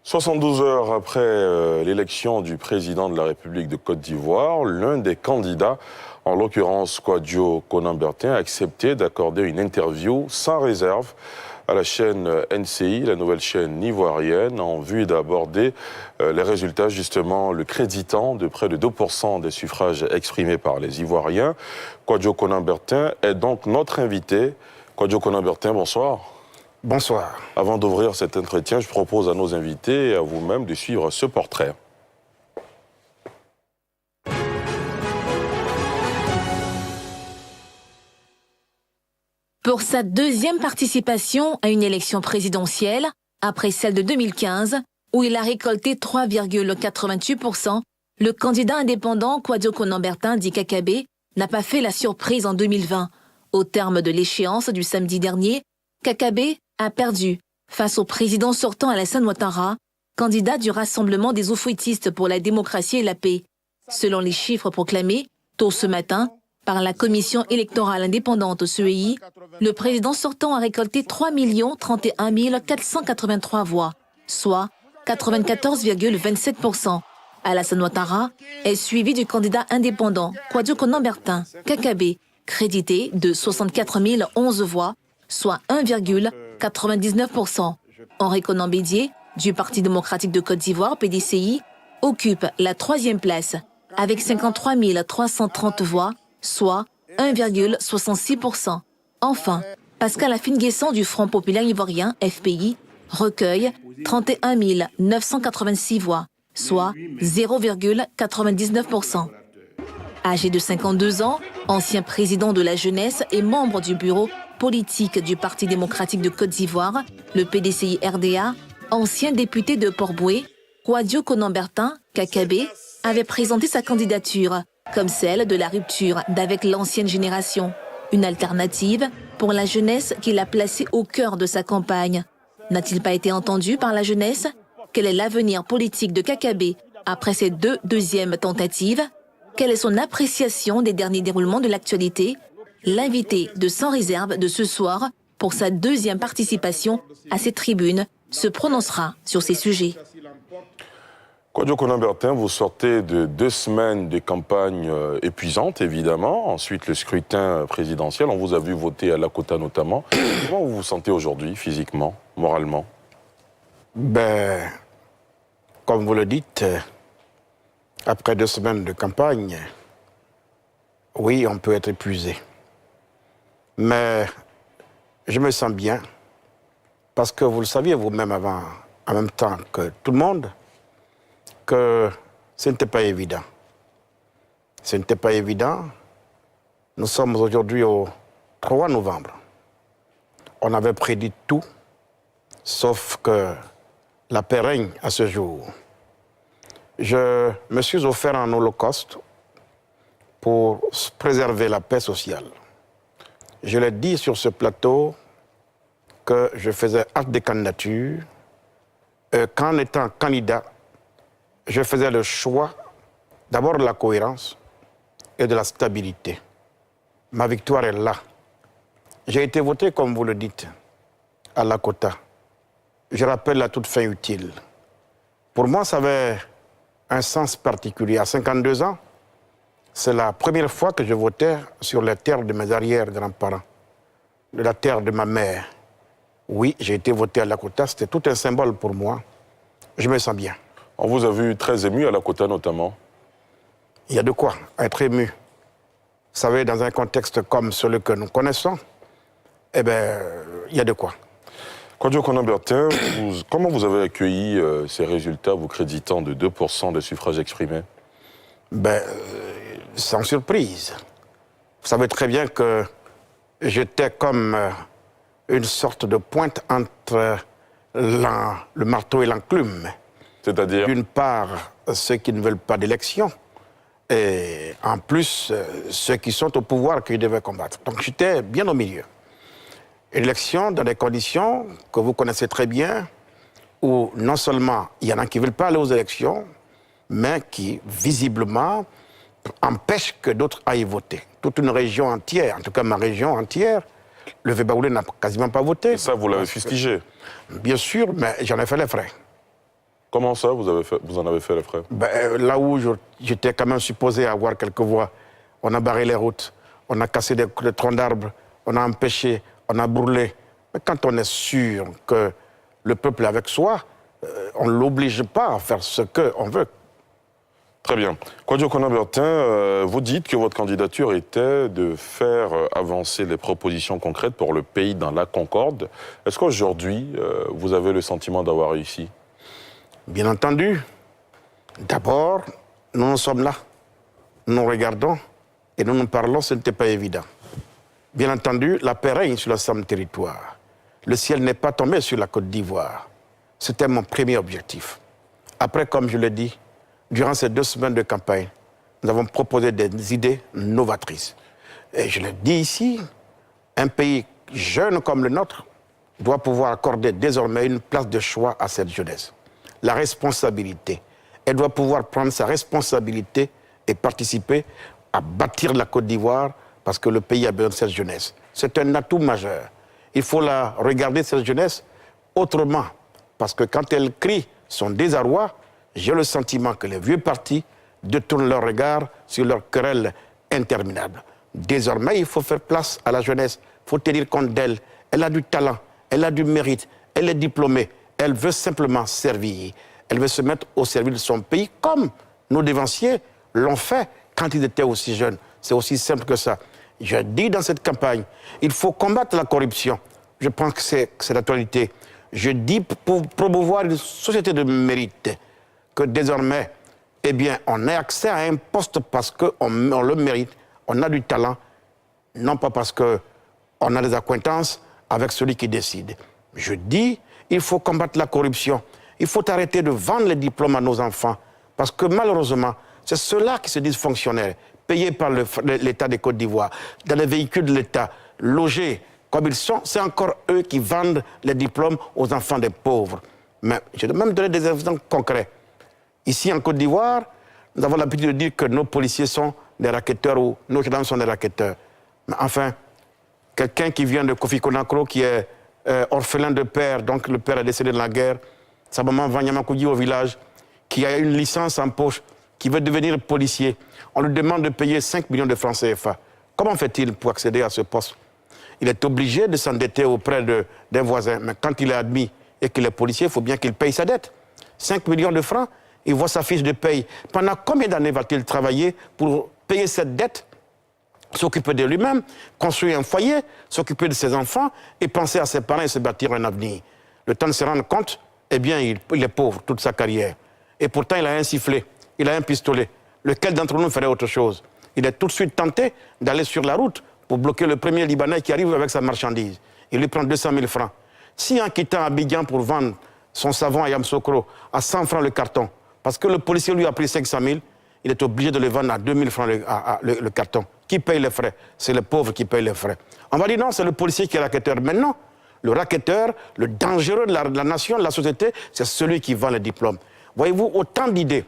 72 heures après l'élection du président de la République de Côte d'Ivoire, l'un des candidats, en l'occurrence Kouadio Konan-Bertin, a accepté d'accorder une interview sans réserve à la chaîne NCI, la nouvelle chaîne ivoirienne, en vue d'aborder les résultats, justement, le créditant de près de 2% des suffrages exprimés par les Ivoiriens. Kouadio Konan-Bertin est donc notre invité. Kouadio Konan-Bertin, bonsoir. Bonsoir. Avant d'ouvrir cet entretien, je propose à nos invités et à vous-même de suivre ce portrait. Pour sa deuxième participation à une élection présidentielle, après celle de 2015, où il a récolté 3,88%, le candidat indépendant Kouadio Konan-Bertin, dit KKB, n'a pas fait la surprise en 2020. Au terme de l'échéance du samedi dernier, KKB a perdu face au président sortant Alassane Ouattara, candidat du Rassemblement des Oufouettistes pour la démocratie et la paix. Selon les chiffres proclamés tôt ce matin par la Commission électorale indépendante CEI, le président sortant a récolté 3 031 483 voix, soit 94,27%. Alassane Ouattara est suivi du candidat indépendant Kouadio Konan-Bertin, KKB, crédité de 64 011 voix, soit 1,99%. Henri Konan Bédié, du Parti démocratique de Côte d'Ivoire, PDCI, occupe la troisième place, avec 53 330 voix, soit 1,66%. Enfin, Pascal Afine-Guessan du Front populaire ivoirien, FPI, recueille 31 986 voix, soit 0,99%. Âgé de 52 ans, ancien président de la jeunesse et membre du bureau politique du Parti démocratique de Côte d'Ivoire, le PDCI-RDA, ancien député de Port-Boué, Kouadio Konan-Bertin, KKB, avait présenté sa candidature comme celle de la rupture d'avec l'ancienne génération, une alternative pour la jeunesse qu'il a placée au cœur de sa campagne. N'a-t-il pas été entendu par la jeunesse? Quel est l'avenir politique de KKB après ces deux deuxièmes tentatives? Quelle est son appréciation des derniers déroulements de l'actualité? L'invité de Sans Réserve de ce soir, pour sa deuxième participation à cette tribune, se prononcera sur ces sujets. Kouadio Konan-Bertin, vous sortez de 2 semaines de campagne épuisante, évidemment. Ensuite, le scrutin présidentiel. On vous a vu voter à Lakota notamment. Comment vous vous sentez aujourd'hui, physiquement, moralement? Comme vous le dites, après 2 semaines de campagne, oui, on peut être épuisé. Mais je me sens bien, parce que vous le saviez vous-même avant, en même temps que tout le monde, que ce n'était pas évident. Ce n'était pas évident. Nous sommes aujourd'hui au 3 novembre. On avait prédit tout, sauf que la paix règne à ce jour. Je me suis offert en holocauste pour préserver la paix sociale. Je l'ai dit sur ce plateau que je faisais acte de candidature. Qu'en étant candidat, je faisais le choix d'abord de la cohérence et de la stabilité. Ma victoire est là. J'ai été voté, comme vous le dites, à Lakota. Je rappelle à toute fin utile. Pour moi, ça avait un sens particulier. À 52 ans, c'est la première fois que je votais sur les terres de mes arrière-grands-parents, de la terre de ma mère. Oui, j'ai été voté à Lakota, c'était tout un symbole pour moi. Je me sens bien. On vous a vu très ému à Lakota notamment. Il y a de quoi être ému. Vous savez, dans un contexte comme celui que nous connaissons, il y a de quoi. Kouadio Konan-Bertin, comment vous avez accueilli ces résultats vous créditant de 2% des suffrages exprimés? Sans surprise. Vous savez très bien que j'étais comme une sorte de pointe entre le marteau et l'enclume. C'est-à-dire? D'une part, ceux qui ne veulent pas d'élection, et en plus, ceux qui sont au pouvoir qui devaient combattre. Donc j'étais bien au milieu. Une élection dans des conditions que vous connaissez très bien, où non seulement il y en a qui ne veulent pas aller aux élections, mais qui, visiblement, empêchent que d'autres aillent voter. Toute une région entière, en tout cas ma région entière, le Vébaoulé n'a quasiment pas voté. Et ça, vous l'avez fustigé? Bien sûr, mais j'en ai fait les frais. Comment ça, vous en avez fait les frais? Là où j'étais quand même supposé avoir quelques voix, on a barré les routes, on a cassé des troncs d'arbres, on a empêché, on a brûlé. Mais quand on est sûr que le peuple est avec soi, on ne l'oblige pas à faire ce qu'on veut. Très bien. Kwadwo Konan-Bertin, vous dites que votre candidature était de faire avancer les propositions concrètes pour le pays dans la concorde. Est-ce qu'aujourd'hui, vous avez le sentiment d'avoir réussi? Bien entendu. D'abord, nous sommes là. Nous regardons et nous nous parlons, ce n'était pas évident. Bien entendu, la paix règne sur l'ensemble du territoire. Le ciel n'est pas tombé sur la Côte d'Ivoire. C'était mon premier objectif. Après, comme je l'ai dit, durant ces 2 semaines de campagne, nous avons proposé des idées novatrices. Et je le dis ici, un pays jeune comme le nôtre doit pouvoir accorder désormais une place de choix à cette jeunesse. La responsabilité. Elle doit pouvoir prendre sa responsabilité et participer à bâtir la Côte d'Ivoire parce que le pays a besoin de cette jeunesse. C'est un atout majeur. Il faut la regarder, cette jeunesse, autrement. Parce que quand elle crie son désarroi, j'ai le sentiment que les vieux partis détournent leur regard sur leur querelle interminable. Désormais, il faut faire place à la jeunesse. Il faut tenir compte d'elle. Elle a du talent, elle a du mérite, elle est diplômée. Elle veut simplement servir. Elle veut se mettre au service de son pays comme nos dévanciers l'ont fait quand ils étaient aussi jeunes. C'est aussi simple que ça. Je dis dans cette campagne, il faut combattre la corruption. Je pense que c'est l'actualité. Je dis pour promouvoir une société de mérite, que désormais, eh bien, on ait accès à un poste parce qu'on le mérite, on a du talent, non pas parce qu'on a des accointances avec celui qui décide. Je dis, il faut combattre la corruption. Il faut arrêter de vendre les diplômes à nos enfants. Parce que malheureusement, c'est ceux-là qui se disent fonctionnaires, payés par l'État des Côtes d'Ivoire, dans les véhicules de l'État, logés comme ils sont. C'est encore eux qui vendent les diplômes aux enfants des pauvres. Mais je vais même donner des exemples concrets. Ici, en Côte d'Ivoire, nous avons l'habitude de dire que nos policiers sont des racketteurs ou nos gendarmes sont des racketteurs. Mais enfin, quelqu'un qui vient de Kofi Konakro, qui est orphelin de père, donc le père est décédé dans la guerre, sa maman Vanyama Koudi au village, qui a une licence en poche, qui veut devenir policier, on lui demande de payer 5 millions de francs CFA. Comment fait-il pour accéder à ce poste? Il est obligé de s'endetter auprès d'un voisin, mais quand il est admis et qu'il est policier, il faut bien qu'il paye sa dette. 5 millions de francs, il voit sa fiche de paye. Pendant combien d'années va-t-il travailler pour payer cette dette, s'occuper de lui-même, construire un foyer, s'occuper de ses enfants et penser à ses parents et se bâtir un avenir? Le temps de se rendre compte, eh bien, il est pauvre toute sa carrière. Et pourtant, il a un sifflet, il a un pistolet. Lequel d'entre nous ferait autre chose? Il est tout de suite tenté d'aller sur la route pour bloquer le premier Libanais qui arrive avec sa marchandise. Il lui prend 200 000 francs. Si en quittant Abidjan pour vendre son savon à Yamoussoukro à 100 francs le carton, parce que le policier lui a pris 500 000, il est obligé de le vendre à 2000 francs le carton. Qui paye les frais? C'est le pauvre qui paye les frais. On va dire non, c'est le policier qui est racketteur. Mais non, le racketteur, le dangereux de la nation, de la société, c'est celui qui vend les diplômes. Voyez-vous, autant d'idées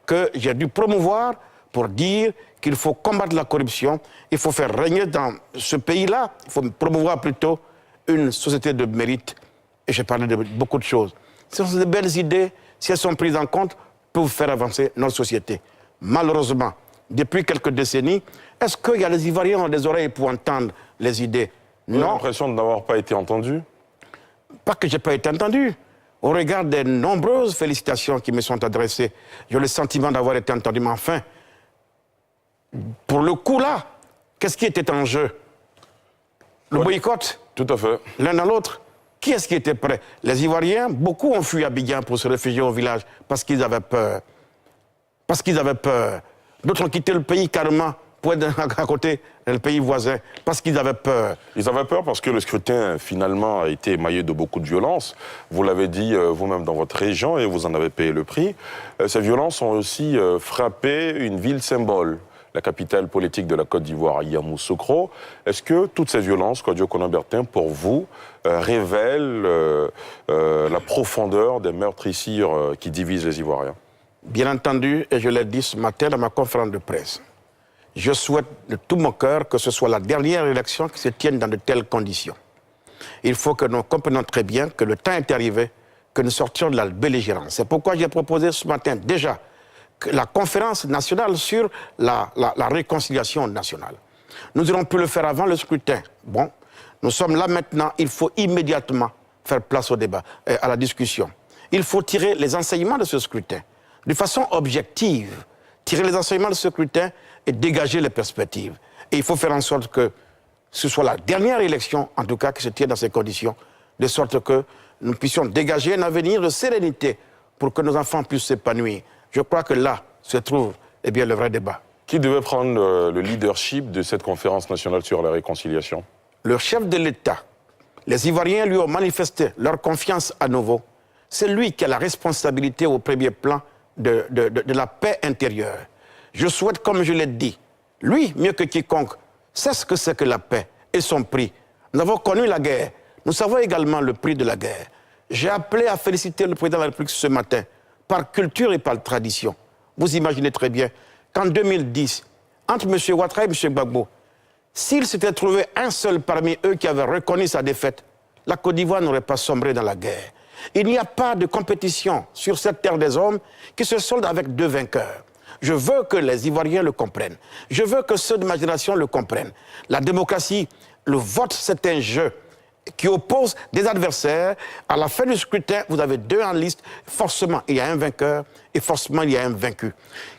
que j'ai dû promouvoir pour dire qu'il faut combattre la corruption, il faut faire régner dans ce pays-là, il faut promouvoir plutôt une société de mérite. Et j'ai parlé de beaucoup de choses. Ce sont de belles idées, si elles sont prises en compte, peuvent faire avancer notre société. Malheureusement, depuis quelques décennies, est-ce qu'il y a des Ivoiriens qui ont des oreilles pour entendre les idées? Non. Vous avez l'impression de n'avoir pas été entendu? Pas que je n'ai pas été entendu. Au regard des nombreuses félicitations qui me sont adressées, j'ai le sentiment d'avoir été entendu. Mais enfin, pour le coup là, qu'est-ce qui était en jeu? Le boycott? Tout à fait. L'un dans l'autre. Qui est-ce qui était prêt? Les Ivoiriens, beaucoup ont fui Abidjan pour se réfugier au village parce qu'ils avaient peur. Parce qu'ils avaient peur. D'autres ont quitté le pays carrément pour être à côté du pays voisin parce qu'ils avaient peur. Ils avaient peur parce que le scrutin, finalement, a été émaillé de beaucoup de violences. Vous l'avez dit vous-même dans votre région et vous en avez payé le prix. Ces violences ont aussi frappé une ville symbole, la capitale politique de la Côte d'Ivoire, Yamoussoukro. Est-ce que toutes ces violences, Kwadwo Konan-Bertin, pour vous, révèlent la profondeur des meurtrissures qui divisent les Ivoiriens? Bien entendu, et je l'ai dit ce matin dans ma conférence de presse, je souhaite de tout mon cœur que ce soit la dernière élection qui se tienne dans de telles conditions. Il faut que nous comprenions très bien que le temps est arrivé, que nous sortions de la belligérance. C'est pourquoi j'ai proposé ce matin déjà que la conférence nationale sur la réconciliation nationale. Nous aurions pu le faire avant le scrutin. Bon, nous sommes là maintenant, il faut immédiatement faire place au débat, à la discussion. Il faut tirer les enseignements de ce scrutin, de façon objective, tirer les enseignements de ce scrutin et dégager les perspectives. Et il faut faire en sorte que ce soit la dernière élection, en tout cas, qui se tient dans ces conditions, de sorte que nous puissions dégager un avenir de sérénité pour que nos enfants puissent s'épanouir. Je crois que là se trouve le vrai débat. Qui devait prendre le leadership de cette conférence nationale sur la réconciliation? Le chef de l'État, les Ivoiriens lui ont manifesté leur confiance à nouveau. C'est lui qui a la responsabilité au premier plan de la paix intérieure. Je souhaite, comme je l'ai dit, lui, mieux que quiconque, sait ce que c'est que la paix et son prix. Nous avons connu la guerre. Nous savons également le prix de la guerre. J'ai appelé à féliciter le président de la République ce matin, par culture et par tradition. Vous imaginez très bien qu'en 2010, entre M. Ouattara et M. Gbagbo, s'il s'était trouvé un seul parmi eux qui avait reconnu sa défaite, la Côte d'Ivoire n'aurait pas sombré dans la guerre. Il n'y a pas de compétition sur cette terre des hommes qui se solde avec deux vainqueurs. Je veux que les Ivoiriens le comprennent. Je veux que ceux de ma génération le comprennent. La démocratie, le vote, c'est un jeu qui oppose des adversaires. À la fin du scrutin, vous avez deux en liste. Forcément, il y a un vainqueur et forcément, il y a un vaincu.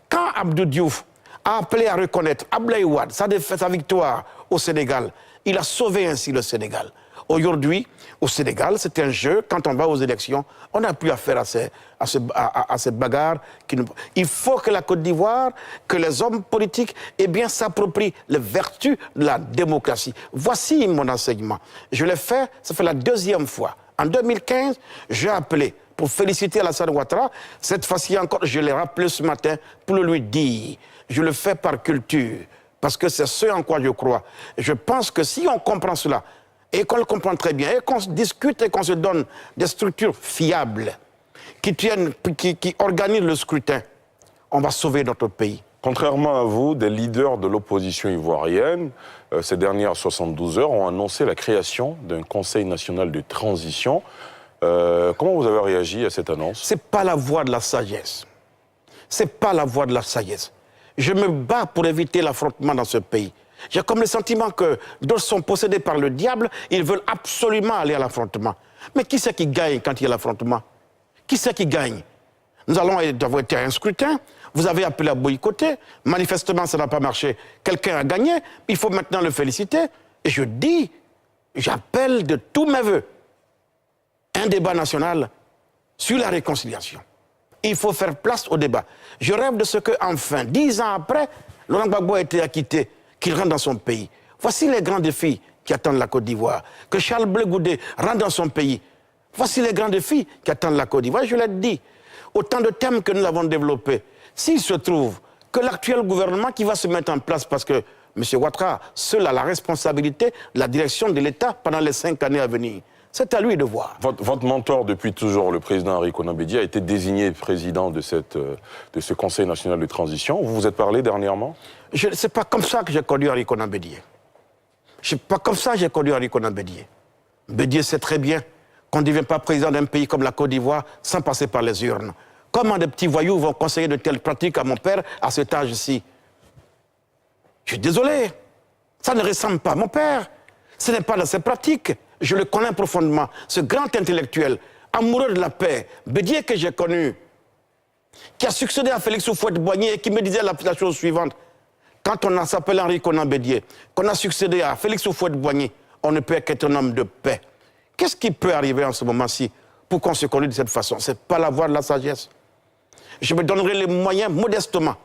Quand Abdou Diouf a appelé à reconnaître Abdoulaye Wade, sa victoire au Sénégal, il a sauvé ainsi le Sénégal. Aujourd'hui, au Sénégal, c'est un jeu. Quand on va aux élections, on n'a plus affaire à ces bagarres. Il faut que la Côte d'Ivoire, que les hommes politiques, s'approprient les vertus de la démocratie. Voici mon enseignement. Je l'ai fait, ça fait la deuxième fois. En 2015, j'ai appelé pour féliciter Alassane Ouattara. Cette fois-ci encore, je l'ai rappelé ce matin pour le lui dire. Je le fais par culture, parce que c'est ce en quoi je crois. Je pense que si on comprend cela, et qu'on le comprend très bien, et qu'on discute et qu'on se donne des structures fiables qui organisent le scrutin, on va sauver notre pays. Contrairement à vous, des leaders de l'opposition ivoirienne, ces dernières 72 heures, ont annoncé la création d'un Conseil national de transition. Comment vous avez réagi à cette annonce? Ce n'est pas la voie de la sagesse. Ce n'est pas la voie de la sagesse. Je me bats pour éviter l'affrontement dans ce pays. J'ai comme le sentiment que d'autres sont possédés par le diable, ils veulent absolument aller à l'affrontement. Mais qui c'est qui gagne quand il y a l'affrontement? Qui c'est qui gagne? Nous allons avoir été à un scrutin, vous avez appelé à boycotter, manifestement ça n'a pas marché, quelqu'un a gagné, il faut maintenant le féliciter. Et je dis, j'appelle de tous mes voeux un débat national sur la réconciliation. Il faut faire place au débat. Je rêve de ce que, enfin, 10 ans après, Laurent Gbagbo a été acquitté, qu'il rentre dans son pays. Voici les grands défis qui attendent la Côte d'Ivoire. Que Charles Blé Goudé rentre dans son pays. Voici les grands défis qui attendent la Côte d'Ivoire. Je l'ai dit, autant de thèmes que nous avons développés. S'il se trouve que l'actuel gouvernement qui va se mettre en place, parce que M. Ouattara, seul a la responsabilité de la direction de l'État pendant les 5 années à venir. C'est à lui de voir. Votre mentor depuis toujours, le président Henri Konan Bédié, a été désigné président de ce Conseil national de transition. Vous vous êtes parlé dernièrement? C'est pas comme ça que j'ai connu Henri Konan Bédié. C'est pas comme ça que j'ai connu Henri Konan Bédié. Bédié sait très bien qu'on ne devient pas président d'un pays comme la Côte d'Ivoire sans passer par les urnes. Comment des petits voyous vont conseiller de telles pratiques à mon père à cet âge-ci? Je suis désolé. Ça ne ressemble pas à mon père. Ce n'est pas dans ses pratiques. Je le connais profondément. Ce grand intellectuel, amoureux de la paix, Bédié que j'ai connu, qui a succédé à Félix Houphouët-Boigny et qui me disait la chose suivante. Quand on s'appelle Henri Konan Bédié, qu'on a succédé à Félix Houphouët-Boigny, on ne peut qu'être un homme de paix. Qu'est-ce qui peut arriver en ce moment-ci pour qu'on se conduise de cette façon? Ce n'est pas la voie de la sagesse. Je me donnerai les moyens, modestement,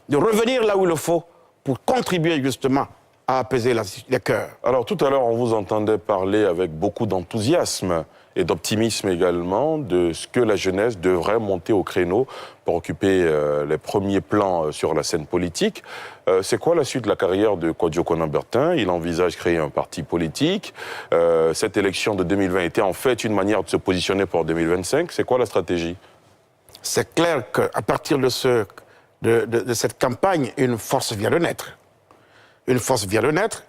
de revenir là où il le faut pour contribuer justement à apaiser les cœurs. Alors tout à l'heure, on vous entendait parler avec beaucoup d'enthousiasme et d'optimisme également de ce que la jeunesse devrait monter au créneau pour occuper les premiers plans sur la scène politique. C'est quoi la suite de la carrière de Kwadjo Konan-Bertin? Il envisage de créer un parti politique. Cette élection de 2020 était en fait une manière de se positionner pour 2025. C'est quoi la stratégie? C'est clair qu'à partir de cette campagne, une force vient de naître. Une force vient de naître,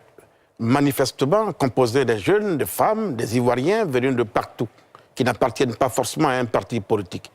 manifestement composée des jeunes, des femmes, des Ivoiriens venus de partout, qui n'appartiennent pas forcément à un parti politique,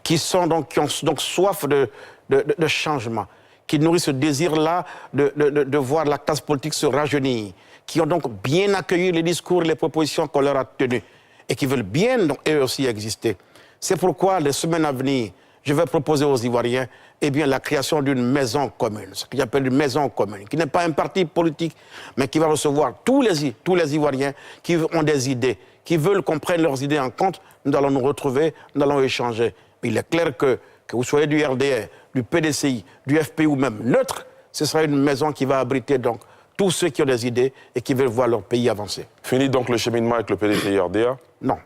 qui ont donc soif de changement, qui nourrissent ce désir-là de voir la classe politique se rajeunir, qui ont donc bien accueilli les discours et les propositions qu'on leur a tenues, et qui veulent bien, donc, eux aussi, exister. C'est pourquoi, les semaines à venir, je vais proposer aux Ivoiriens la création d'une maison commune, ce que j'appelle une maison commune, qui n'est pas un parti politique, mais qui va recevoir tous les Ivoiriens qui ont des idées, qui veulent qu'on prenne leurs idées en compte. Nous allons nous retrouver, nous allons échanger. Il est clair que vous soyez du RDR, du PDCI, du FPI ou même neutre, ce sera une maison qui va abriter donc tous ceux qui ont des idées et qui veulent voir leur pays avancer. Fini donc le cheminement avec le PDCI RDA? Non.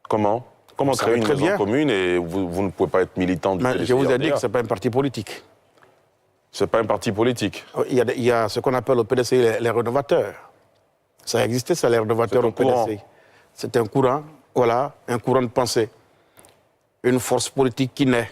Comment créer une maison commune et vous ne pouvez pas être militant du PDCI? Je vous ai dit que ce n'est pas un parti politique. Ce n'est pas un parti politique? Il y a ce qu'on appelle au PDCI les rénovateurs. Ça a existé, ça, les rénovateurs au PDCI. C'est un courant, voilà, un courant de pensée. Une force politique qui naît.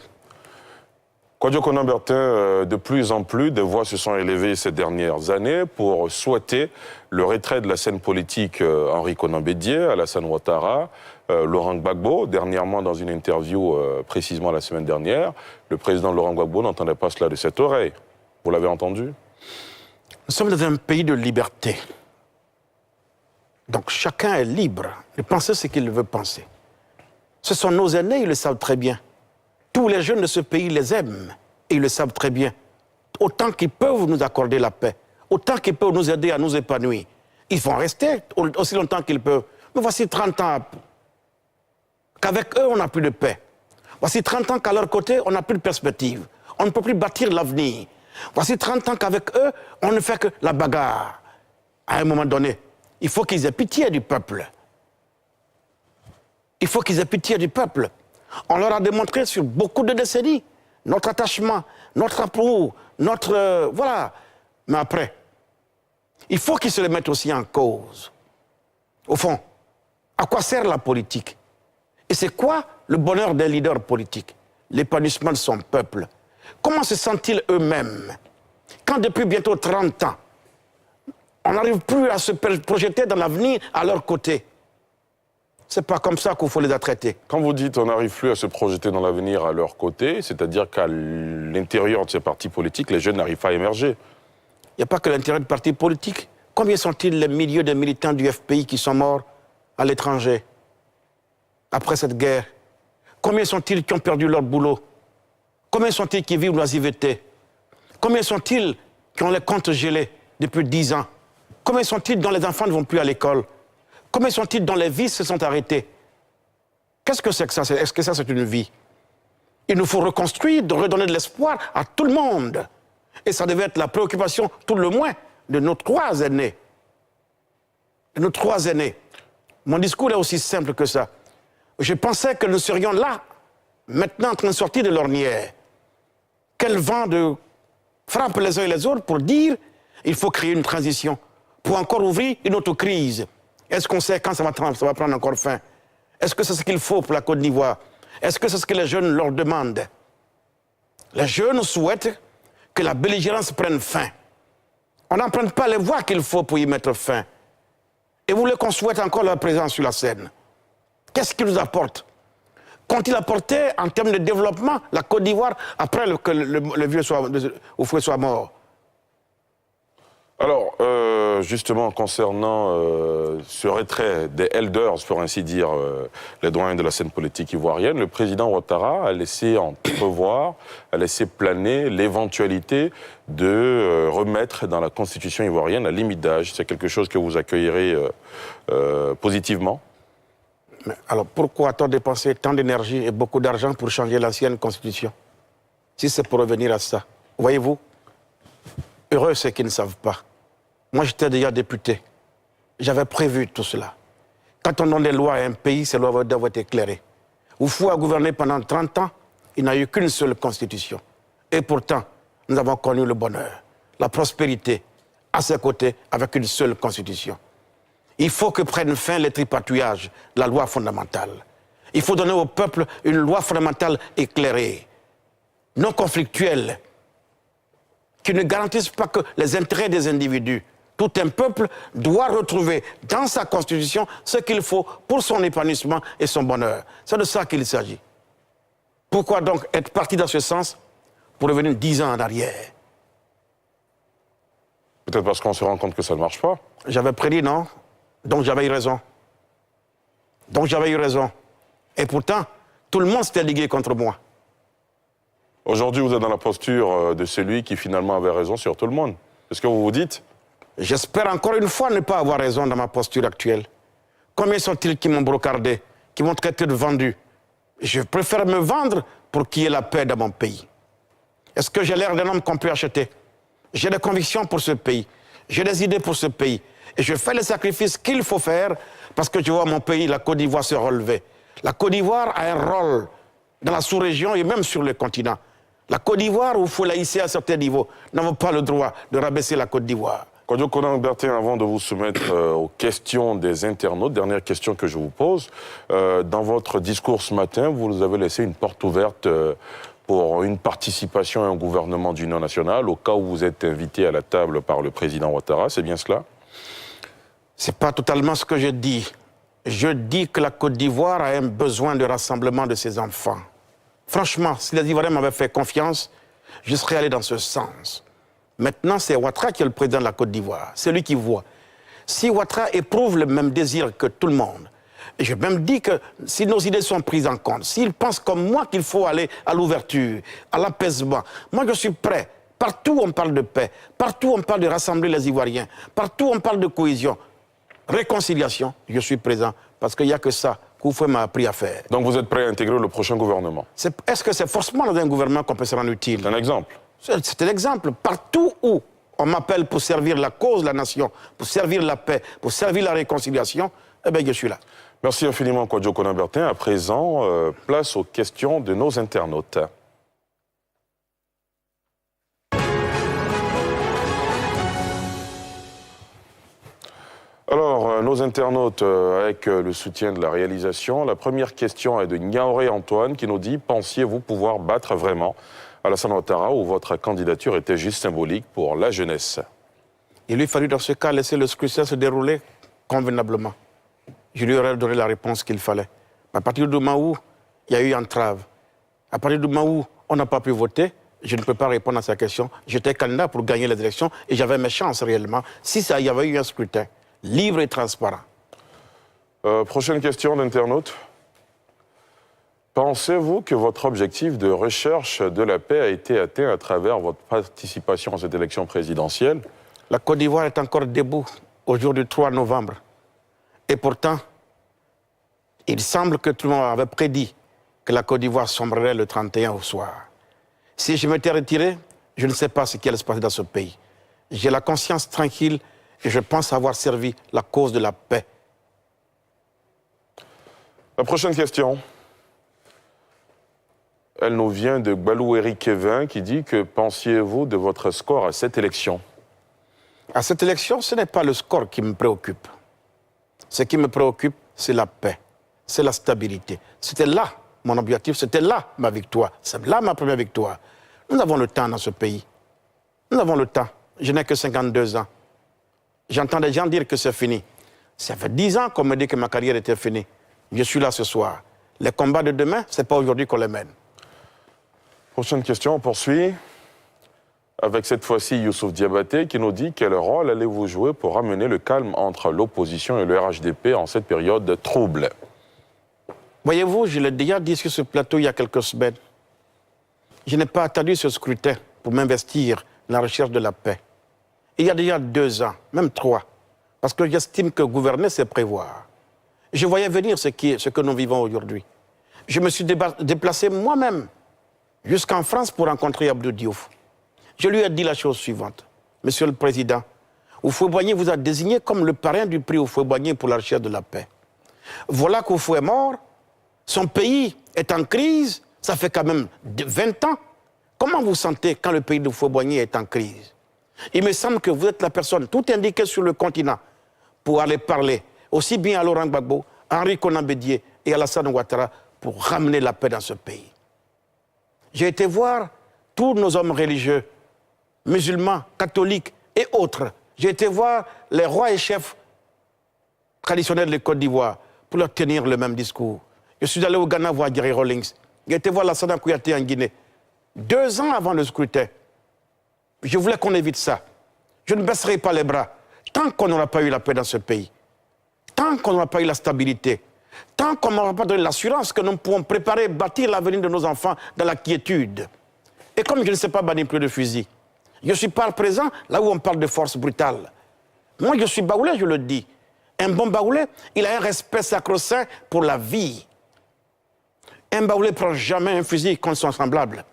Kwadjo Konan-Bertin, de plus en plus, des voix se sont élevées ces dernières années pour souhaiter le retrait de la scène politique Henri Konan Bédié, Alassane Ouattara, Laurent Gbagbo. Dernièrement, dans une interview, précisément la semaine dernière, le président Laurent Gbagbo n'entendait pas cela de cette oreille. Vous l'avez entendu? Nous sommes dans un pays de liberté. Donc chacun est libre de penser ce qu'il veut penser. Ce sont nos aînés, ils le savent très bien. Tous les jeunes de ce pays les aiment et ils le savent très bien. Autant qu'ils peuvent nous accorder la paix, autant qu'ils peuvent nous aider à nous épanouir, ils vont rester aussi longtemps qu'ils peuvent. Mais voici 30 ans qu'avec eux, on n'a plus de paix. Voici 30 ans qu'à leur côté, on n'a plus de perspective. On ne peut plus bâtir l'avenir. Voici 30 ans qu'avec eux, on ne fait que la bagarre. À un moment donné, il faut qu'ils aient pitié du peuple. Il faut qu'ils aient pitié du peuple. On leur a démontré sur beaucoup de décennies notre attachement, notre amour, notre... voilà. Mais après, il faut qu'ils se les mettent aussi en cause. Au fond, à quoi sert la politique? Et c'est quoi le bonheur des leaders politiques? L'épanouissement de son peuple. Comment se sentent-ils eux-mêmes quand depuis bientôt 30 ans, on n'arrive plus à se projeter dans l'avenir à leur côté? C'est pas comme ça qu'il faut les traiter. Quand vous dites on n'arrive plus à se projeter dans l'avenir à leur côté, c'est-à-dire qu'à l'intérieur de ces partis politiques, les jeunes n'arrivent pas à émerger. Il n'y a pas que l'intérêt de partis politiques. Combien sont-ils les milliers de militants du FPI qui sont morts à l'étranger après cette guerre? Combien sont-ils qui ont perdu leur boulot? Combien sont-ils qui vivent l'oisiveté? Combien sont-ils qui ont les comptes gelés depuis 10 ans? Combien sont-ils dont les enfants ne vont plus à l'école? Combien sont-ils dont les vies se sont arrêtées? Qu'est-ce que c'est que ça? Est-ce que ça, c'est une vie? Il nous faut reconstruire, redonner de l'espoir à tout le monde. Et ça devait être la préoccupation, tout le moins, de nos 3 aînés. De nos 3 aînés. Mon discours est aussi simple que ça. Je pensais que nous serions là, maintenant en train de sortir de l'ornière. Quel vent de frappe les uns et les autres pour dire il faut créer une transition, pour encore ouvrir une autre crise. Est-ce qu'on sait quand ça va prendre encore fin? Est-ce que c'est ce qu'il faut pour la Côte d'Ivoire? Est-ce que c'est ce que les jeunes leur demandent? Les jeunes souhaitent que la belligérance prenne fin. On n'en prend pas les voies qu'il faut pour y mettre fin. Et vous voulez qu'on souhaite encore leur présence sur la scène? Qu'est-ce qu'ils nous apportent? Qu'ont-ils apporté en termes de développement la Côte d'Ivoire après que le vieux Oufoué soit mort? Alors, justement, concernant ce retrait des elders, pour ainsi dire, les doyens de la scène politique ivoirienne, le président Ouattara a laissé entrevoir, a laissé planer l'éventualité de remettre dans la constitution ivoirienne la limite d'âge. C'est quelque chose que vous accueillerez positivement? Mais alors, pourquoi a-t-on dépensé tant d'énergie et beaucoup d'argent pour changer l'ancienne constitution? Si c'est pour revenir à ça. Voyez-vous, heureux ceux qui ne savent pas. Moi, j'étais déjà député. J'avais prévu tout cela. Quand on donne des lois à un pays, ces lois doivent être éclairées. Oufou a gouverné pendant 30 ans, il n'a eu qu'une seule constitution. Et pourtant, nous avons connu le bonheur, la prospérité, à ses côtés, avec une seule constitution. Il faut que prenne fin les tripatouillages, la loi fondamentale. Il faut donner au peuple une loi fondamentale éclairée, non conflictuelle, qui ne garantisse pas que les intérêts des individus, Tout un peuple doit retrouver dans sa constitution ce qu'il faut pour son épanouissement et son bonheur. C'est de ça qu'il s'agit. Pourquoi donc être parti dans ce sens pour revenir 10 ans en arrière? Peut-être parce qu'on se rend compte que ça ne marche pas. J'avais prédit, non? Donc j'avais eu raison. Et pourtant, tout le monde s'était ligué contre moi. Aujourd'hui, vous êtes dans la posture de celui qui finalement avait raison sur tout le monde. Est-ce que vous vous dites? J'espère encore une fois ne pas avoir raison dans ma posture actuelle. Combien sont-ils qui m'ont brocardé, qui m'ont traité de vendu? Je préfère me vendre pour qu'il y ait la paix dans mon pays. Est-ce que j'ai l'air d'un homme qu'on peut acheter? J'ai des convictions pour ce pays. J'ai des idées pour ce pays. Et je fais les sacrifices qu'il faut faire parce que je vois mon pays, la Côte d'Ivoire, se relever. La Côte d'Ivoire a un rôle dans la sous-région et même sur le continent. La Côte d'Ivoire, où il faut la hisser à certains niveaux, n'avons pas le droit de rabaisser la Côte d'Ivoire. Kwadwo Konan-Bertin, avant de vous soumettre aux questions des internautes, dernière question que je vous pose. Dans votre discours ce matin, vous nous avez laissé une porte ouverte pour une participation à un gouvernement d'union nationale, au cas où vous êtes invité à la table par le président Ouattara, c'est bien cela? Ce n'est pas totalement ce que je dis. Je dis que la Côte d'Ivoire a un besoin de rassemblement de ses enfants. Franchement, si les Ivoiriens m'avaient fait confiance, je serais allé dans ce sens. Maintenant, c'est Ouattara qui est le président de la Côte d'Ivoire. C'est lui qui voit. Si Ouattara éprouve le même désir que tout le monde, et je même dis que si nos idées sont prises en compte, s'il pense comme moi qu'il faut aller à l'ouverture, à l'apaisement, moi je suis prêt. Partout on parle de paix, partout on parle de rassembler les Ivoiriens, partout on parle de cohésion, réconciliation, je suis présent. Parce qu'il n'y a que ça qu'Oufoué m'a appris à faire. Donc vous êtes prêt à intégrer le prochain gouvernement? Est-ce que c'est forcément dans un gouvernement qu'on peut se rendre utile? C'est un exemple. C'est un exemple. Partout où on m'appelle pour servir la cause de la nation, pour servir la paix, pour servir la réconciliation, eh bien je suis là. Merci infiniment, Kwadwo Konan-Bertin. À présent, place aux questions de nos internautes. Alors, nos internautes, avec le soutien de la réalisation, la première question est de Niaoré Antoine qui nous dit « Pensiez-vous pouvoir battre vraiment Alassane Ouattara ou votre candidature était juste symbolique pour la jeunesse ?» Il lui fallut dans ce cas laisser le scrutin se dérouler convenablement. Je lui aurais donné la réponse qu'il fallait. À partir du moment où il y a eu entrave, à partir du moment où on n'a pas pu voter, je ne peux pas répondre à sa question. J'étais candidat pour gagner les élections et j'avais mes chances réellement si il y avait eu un scrutin libre et transparent. Prochaine question d'internaute. Pensez-vous que votre objectif de recherche de la paix a été atteint à travers votre participation à cette élection présidentielle? La Côte d'Ivoire est encore debout au jour du 3 novembre. Et pourtant, il semble que tout le monde avait prédit que la Côte d'Ivoire sombrerait le 31 au soir. Si je m'étais retiré, je ne sais pas ce qui allait se passer dans ce pays. J'ai la conscience tranquille et je pense avoir servi la cause de la paix. La prochaine question, elle nous vient de Gbalou Kevin qui dit que pensiez-vous de votre score à cette élection? À cette élection, ce n'est pas le score qui me préoccupe. Ce qui me préoccupe, c'est la paix, c'est la stabilité. C'était là mon objectif, c'était là ma victoire, c'est là ma première victoire. Nous avons le temps dans ce pays. Nous avons le temps. Je n'ai que 52 ans. J'entends des gens dire que c'est fini. Ça fait 10 ans qu'on me dit que ma carrière était finie. Je suis là ce soir. Les combats de demain, ce n'est pas aujourd'hui qu'on les mène. Prochaine question, on poursuit avec cette fois-ci Youssouf Diabaté qui nous dit quel rôle allez-vous jouer pour ramener le calme entre l'opposition et le RHDP en cette période de trouble? Voyez-vous, je l'ai déjà dit sur ce plateau il y a quelques semaines. Je n'ai pas attendu ce scrutin pour m'investir dans la recherche de la paix. Il y a déjà 2 ans, même 3, parce que j'estime que gouverner, c'est prévoir. Je voyais venir ce que nous vivons aujourd'hui. Je me suis déplacé moi-même jusqu'en France pour rencontrer Abdou Diouf. Je lui ai dit la chose suivante. Monsieur le Président, Houphouët-Boigny vous a désigné comme le parrain du prix Houphouët-Boigny pour la recherche de la paix. Voilà qu'Houphouët est mort, son pays est en crise, ça fait quand même 20 ans. Comment vous sentez quand le pays de Houphouët-Boigny est en crise? Il me semble que vous êtes la personne tout indiquée sur le continent pour aller parler aussi bien à Laurent Gbagbo, Henri Konan Bédié et Alassane Ouattara pour ramener la paix dans ce pays. J'ai été voir tous nos hommes religieux, musulmans, catholiques et autres. J'ai été voir les rois et chefs traditionnels de Côte d'Ivoire pour leur tenir le même discours. Je suis allé au Ghana voir Jerry Rawlings. J'ai été voir Lassana Kouyaté en Guinée. 2 ans avant le scrutin, je voulais qu'on évite ça. Je ne baisserai pas les bras tant qu'on n'aura pas eu la paix dans ce pays, tant qu'on n'aura pas eu la stabilité, tant qu'on n'aura pas donné l'assurance que nous pourrons préparer, bâtir l'avenir de nos enfants dans la quiétude. Et comme je ne sais pas manipuler de fusil, je suis pas présent là où on parle de force brutale. Moi, je suis baoulé, je le dis. Un bon baoulé, il a un respect sacro-saint pour la vie. Un baoulé ne prend jamais un fusil contre son semblable.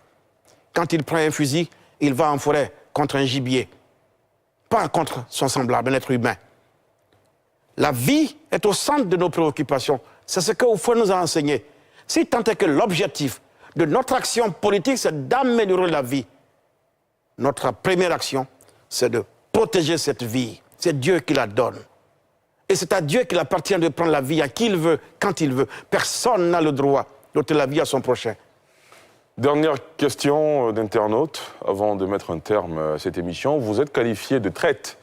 Quand il prend un fusil, il va en forêt contre un gibier, pas contre son semblable, un être humain. La vie est au centre de nos préoccupations. C'est ce qu'au fond nous a enseigné. Si tant est que l'objectif de notre action politique, c'est d'améliorer la vie, notre première action, c'est de protéger cette vie. C'est Dieu qui la donne. Et c'est à Dieu qu'il appartient de prendre la vie à qui il veut, quand il veut. Personne n'a le droit d'ôter la vie à son prochain. Dernière question d'internaute, avant de mettre un terme à cette émission. Vous êtes qualifié de traître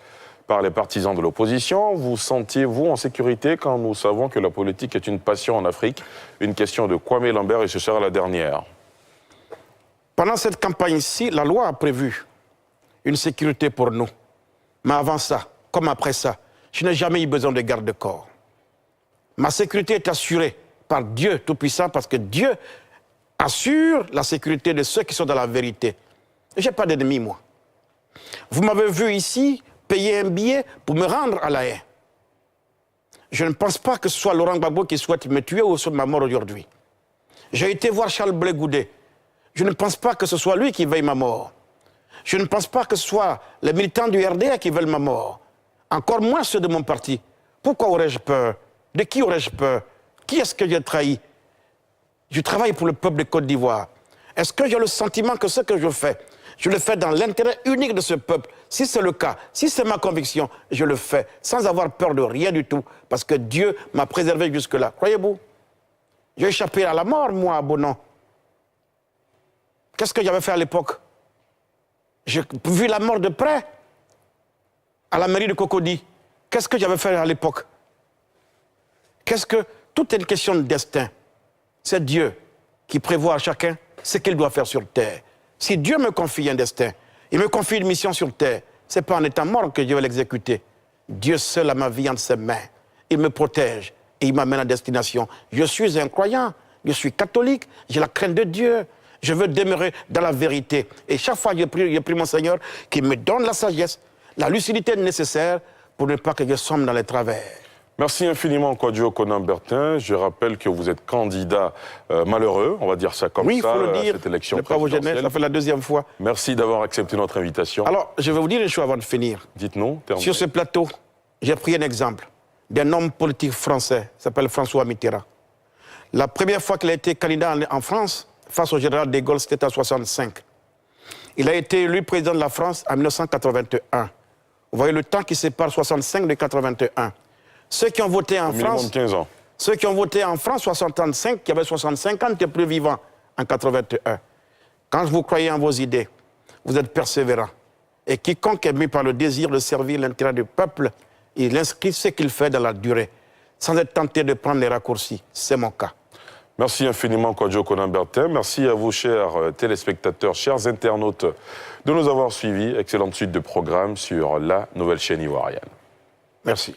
par les partisans de l'opposition. Vous sentiez-vous en sécurité quand nous savons que la politique est une passion en Afrique? Une question de Kwame Lambert et ce sera la dernière. Pendant cette campagne-ci, la loi a prévu une sécurité pour nous. Mais avant ça, comme après ça, je n'ai jamais eu besoin de garde-corps. Ma sécurité est assurée par Dieu Tout-Puissant parce que Dieu assure la sécurité de ceux qui sont dans la vérité. Je n'ai pas d'ennemis, moi. Vous m'avez vu ici payer un billet pour me rendre à La Haye. Je ne pense pas que ce soit Laurent Gbagbo qui souhaite me tuer au saut de ma mort aujourd'hui. J'ai été voir Charles Blé Goudé. Je ne pense pas que ce soit lui qui veille ma mort. Je ne pense pas que ce soit les militants du RDA qui veulent ma mort. Encore moins ceux de mon parti. Pourquoi aurais-je peur? De qui aurais-je peur? Qui est-ce que j'ai trahi? Je travaille pour le peuple de Côte d'Ivoire. Est-ce que j'ai le sentiment que ce que je le fais dans l'intérêt unique de ce peuple? Si c'est le cas, si c'est ma conviction, je le fais sans avoir peur de rien du tout, parce que Dieu m'a préservé jusque-là. Croyez-vous? J'ai échappé à la mort, moi, à Bonan. Qu'est-ce que j'avais fait à l'époque? J'ai vu la mort de près à la mairie de Cocody. Qu'est-ce que j'avais fait à l'époque? Tout est une question de destin. C'est Dieu qui prévoit à chacun ce qu'il doit faire sur terre. Si Dieu me confie un destin, il me confie une mission sur terre, ce n'est pas en étant mort que Dieu va l'exécuter. Dieu seul a ma vie entre ses mains. Il me protège et il m'amène à destination. Je suis un croyant, je suis catholique, j'ai la crainte de Dieu. Je veux demeurer dans la vérité. Et chaque fois, je prie mon Seigneur qu'il me donne la sagesse, la lucidité nécessaire pour ne pas que je sombre dans les travers. Merci infiniment, Kwadwo Konan-Bertin. Je rappelle que vous êtes candidat malheureux, on va dire ça comme ça, il faut le dire, à cette élection présidentielle. Ça fait la 2e fois. Merci d'avoir accepté notre invitation. Alors, je vais vous dire une chose avant de finir. Dites-nous. Sur ce plateau, j'ai pris un exemple d'un homme politique français, il s'appelle François Mitterrand. La première fois qu'il a été candidat en France, face au général de Gaulle, c'était en 1965. Il a été élu président de la France en 1981. Vous voyez le temps qui sépare 65 de 81. Ceux qui ont voté en France, 15 ans. Ceux qui ont voté en France 65, qui avaient 65 ans, étaient plus vivants en 81. Quand vous croyez en vos idées, vous êtes persévérant. Et quiconque est mis par le désir de servir l'intérêt du peuple, il inscrit ce qu'il fait dans la durée, sans être tenté de prendre les raccourcis. C'est mon cas. Merci infiniment, Kwadwo Konan-Bertin. Merci à vous, chers téléspectateurs, chers internautes, de nous avoir suivis. Excellente suite de programmes sur la nouvelle chaîne ivoirienne. Merci.